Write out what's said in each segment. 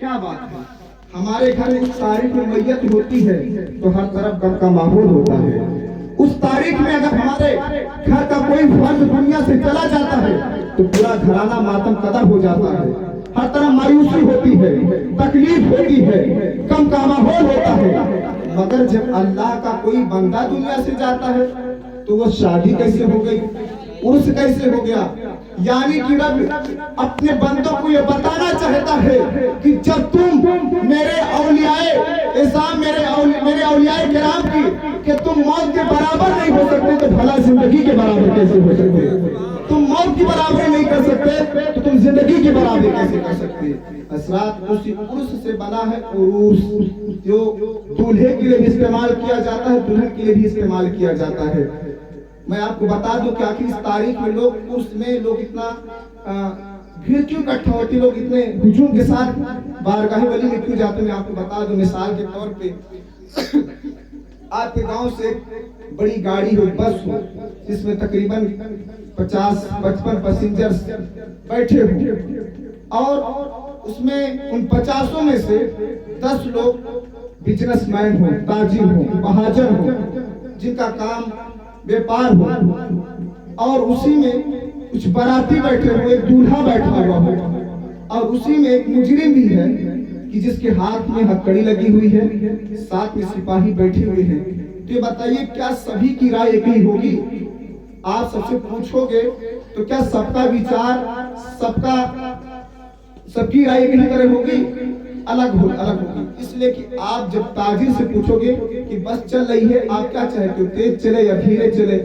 क्या बात है। हमारे घर उस तारीख में मैयत होती है तो हर तरफ गम का माहौल होता है। उस तारीख में अगर हमारे घर का कोई फर्द दुनिया से चला जाता है तो पूरा घराना मातम कदा हो जाता है। हर तरफ मायूसी होती है, तकलीफ होती है, गम का माहौल होता है। मगर जब अल्लाह का कोई बंदा दुनिया से जाता है तो वो शादी कैसे हो गई, उर्स कैसे हो गया। यानी कि रब अपने बंदों को ये बताना चाहता है कि जब तुम मेरे औलियाए इस्लाम मेरे औलियाए किराम की कि तुम मौत के बराबर नहीं हो सकते तो भला जिंदगी के बराबर कैसे हो सकते। तुम मौत की बराबरी नहीं कर सकते तो तुम जिंदगी की बराबरी कैसे कर सकते। असरात उसी उर्स से बना है। उर्स जो दूल्हे के लिए भी इस्तेमाल किया जाता है, दुल्हन के लिए भी इस्तेमाल किया जाता है। मैं आपको बता दूं कि आखिर इस तारीख में लोग उसमें लोग इतना भीड़ क्यों इकट्ठा होती, लोग इतने हुजूम के साथ बारगाह वली में क्यों जाते। मैं आपको बता दूं मिसाल के तौर पे आपके गांव से बड़ी गाड़ी हो, बस हो, जिसमें तकरीबन 50-55 पैसेंजर्स बैठे हो और उसमें उन 50 में से 10 लोग बिजनेसमैन हो, ताजिर हो, महाजन हो, जिनका काम व्यापार हो और उसी में कुछ बाराती बैठे हो, एक दूल्हा बैठा हुआ हो और उसी में एक मुजरिम भी है कि जिसके हाथ में हथकड़ी लगी हुई है, साथ में सिपाही बैठे हुए हैं। तो ये बताइए क्या सभी की राय एक ही होगी? आप सबसे पूछोगे तो क्या सबका विचार सबकी राय एक ही तरह होगी? अलग होगी। इसलिए कि आप जब ताजिर से पूछोगे कि बस चल रही है, आप क्या चाहते हो, तेज चले या धीरे चले,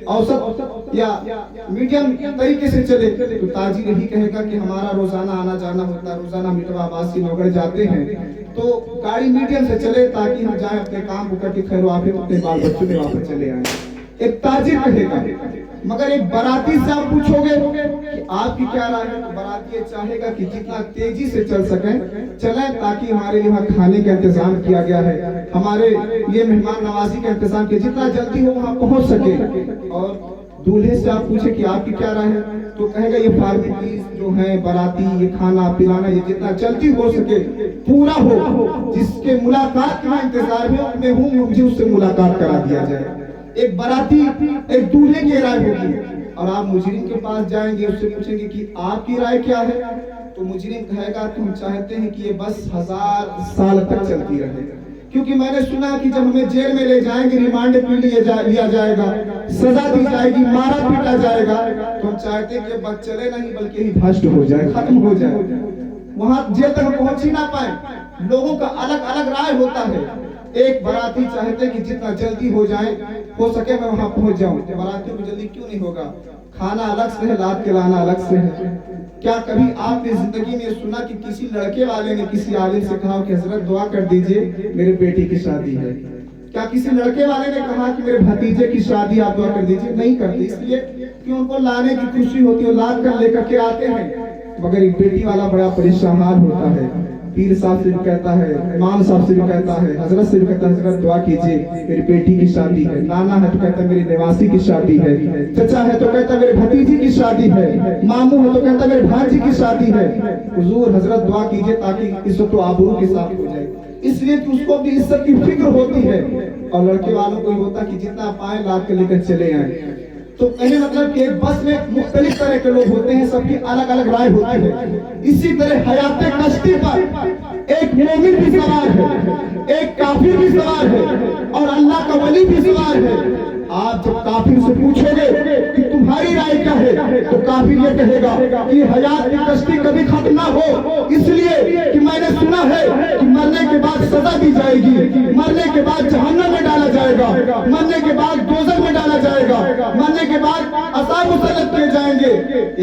औसत या मीडियम तरीके से चले, तो ताजिर यही कहेगा कि हमारा रोजाना आना जाना होता है, रोजाना मिटवा आबासी नौकर जाते हैं तो गाड़ी मीडियम से चले ताकि हम जाए अपने काम को करके खैर वापस अपने बाल बच्चों में वापस चले आए। एक ताजिर कहेगा। मगर एक बाराती से आप पूछोगे कि आपकी क्या राय है, तो बाराती चाहेगा कि जितना तेजी से चल सके चले ताकि हमारे लिए वहाँ खाने का इंतजाम किया गया है, हमारे लिए मेहमान नवाजी का इंतजाम किया, जितना जल्दी हो वहाँ पहुँच सके। और दूल्हे से आप पूछे कि आपकी क्या राय है तो कहेगा ये फॉर्मेलिटीज जो है बाराती, ये खाना पिलाना, ये जितना जल्दी हो सके पूरा हो, जिसके मुलाकात का इंतजार में हूँ मुझे उससे मुलाकात करा दिया जाए। एक बाराती एक दूल्हे की राय होगी और आप मुजरिम के पास जाएंगे, उससे पूछेंगे कि आपकी राय क्या है, तो मुजरिम कहेगा कि हम चाहते हैं कि ये बस 1000 साल तक चलती रहे, क्योंकि मैंने सुना कि जब हमें जेल में ले जाएंगे, रिमांड पे लिया जाएगा, सजा दी जाएगी, मारा पीटा जाएगा, तो हम चाहते हैं कि बस चले नहीं बल्कि ही भ्रष्ट हो जाए, खत्म हो जाए, वहां जेल तक पहुंच ही ना पाए। लोगों का अलग अलग राय होता है। एक बाराती चाहते कि जितना जल्दी हो जाए हो सके मैं वहां पहुंच जाऊं। बारातियों को जल्दी क्यों नहीं होगा? खाना अलग से है, लाद के लाना अलग से है। क्या कभी आपने जिंदगी में सुना कि किसी लड़के वाले ने किसी आलिम से कहा कि हजरत दुआ कर दीजिए मेरे बेटी की शादी है? क्या किसी लड़के वाले ने कहा कि मेरे भतीजे की शादी आप दुआ कर दीजिए? नहीं करते, इसलिए कि उनको लाने की खुशी होती है, लाद कर लेकर के आते हैं। मगर एक बेटी वाला बड़ा परेशान होता है, पीर साहब से भी कहता है, इमाम साहब से भी कहता है, हजरत से भी कहता है हजरत दुआ कीजिए मेरी बेटी की शादी है, नाना है तो कहता है मेरी निवासी की शादी है, चचा है तो कहता है मेरे भतीजी की शादी है, मामू है तो कहता है मेरे भांजी की शादी है। हुजूर हजरत दुआ कीजिए ताकि इज्जत व आबरू के साथ हो जाए, इसलिए कि उसको अपनी इज्जत की फिक्र होती है। और लड़के वालों को होता कि जितना पाए लाद के लेकर चले आए। तो कहने मतलब कि एक बस में मुख्तलिफ तरह के लोग होते हैं, सबकी अलग अलग राय होती है। इसी तरह हयाते कश्ती पर एक मोमिन भी सवार है, एक काफिर भी सवार है और अल्लाह का वली भी सवार है। आप जब काफिर से पूछोगे कि तुम्हारी राय क्या है तो काफिर ये कहेगा कि हयात की कश्ती कभी खत्म ना हो, इसलिए कि मैंने सुना है कि मरने के बाद सजा दी जाएगी, मरने के बाद जहन्नम में डाला जाएगा, मरने के बाद दोज़ख में डाला जाएगा, मरने के बाद अज़ाब मुसल्लत किए जाएंगे।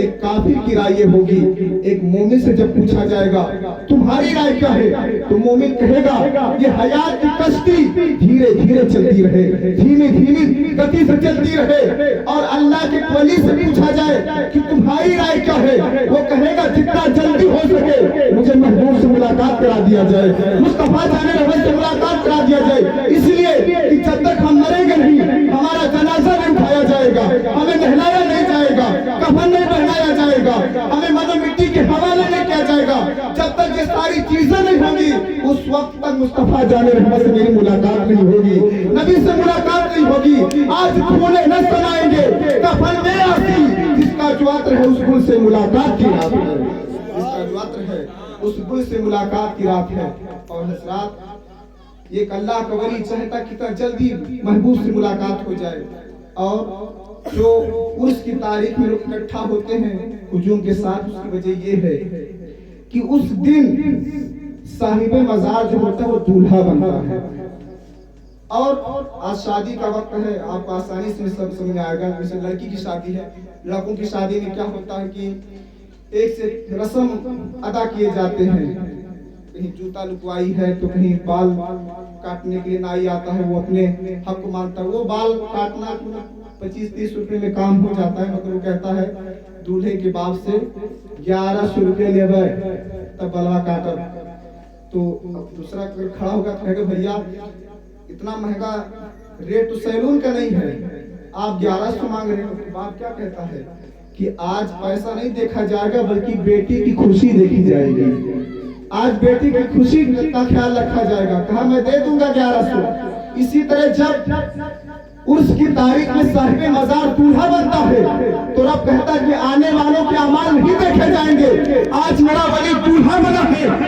एक काफिर की राय ये होगी। एक मोमिन से जब पूछा जाएगा तुम्हारी राय क्या है तो मोमिन कहेगा ये हयात की कश्ती धीरे धीरे चलती रहे, धीमी धीमी गति से चलती रहे। और अल्लाह के वली से पूछा जाए कि तुम्हारी राय क्या है, वो कहेगा जितना जल्दी हो सके मुझे महबूब से मुलाकात करा दिया जाए, मुस्तफा जाने रहमत से मुलाकात करा दिया जाए, इसलिए कि जब तक हम मरेंगे नहीं हमारा जनाजा नहीं उठाया जाएगा, हमें नहलाया नहीं जाएगा, कफन नहीं पहनाया जाएगा, हमें मनो मिट्टी के हवाले नहीं किया जाएगा। जब जब तक ये सारी चीजें नहीं होंगी उस वक्त तक मुस्तफा जाने रहमत से मेरी मुलाकात नहीं होगी, नबी से मुलाकात नहीं होगी। आज फूले न समाएंगे कफन में आसी, जिसका जो अत्र है उस गुल से मुलाकात की रात है, जिसका जो अत्र है उस गुल से मुलाकात की रात है। और हजरात ये अल्लाह का वली चाहता कितना जल्दी महबूब से मुलाकात हो जाए। और जो उर्स की तारीख में लोग इकट्ठा होते हैं हुजूम के साथ, उसकी वजह ये है कि उस दिन साहिब मजार जो होता है वो दूल्हा बनता है। और आज शादी का वक्त है, आपको आसानी से सब समझ आएगा। जैसे लड़की की शादी है, लड़कों की शादी में क्या होता है कि एक से रस्म अदा किए जाते हैं, कहीं जूता लुकवाई है तो कहीं बाल काटने के लिए नाई आता है, वो अपने हक को मानता है। वो बाल काटना 25-30 रुपए में काम हो जाता है, मगर वो कहता है दूल्हे के बाप से 1100 रुपये ले तब बलवा काटब। तो दूसरा कोई खड़ा होगा तो कहेगा भैया इतना महंगा रेट तो सैलून का नहीं है, आप 1100 मांग रहे हो। तो बाप क्या कहता है कि आज पैसा नहीं देखा जाएगा बल्कि बेटी की खुशी देखी जाएगी, आज बेटी की खुशी का ख्याल रखा जाएगा। कहा मैं दे दूंगा 1100। इसी तरह जब उर्स की तारीख में साहिब मजार दूल्हा बनता है तो रब कहता है कि आने वालों के अमाल नहीं देखे जाएंगे, आज मेरा वली दूल्हा बना है।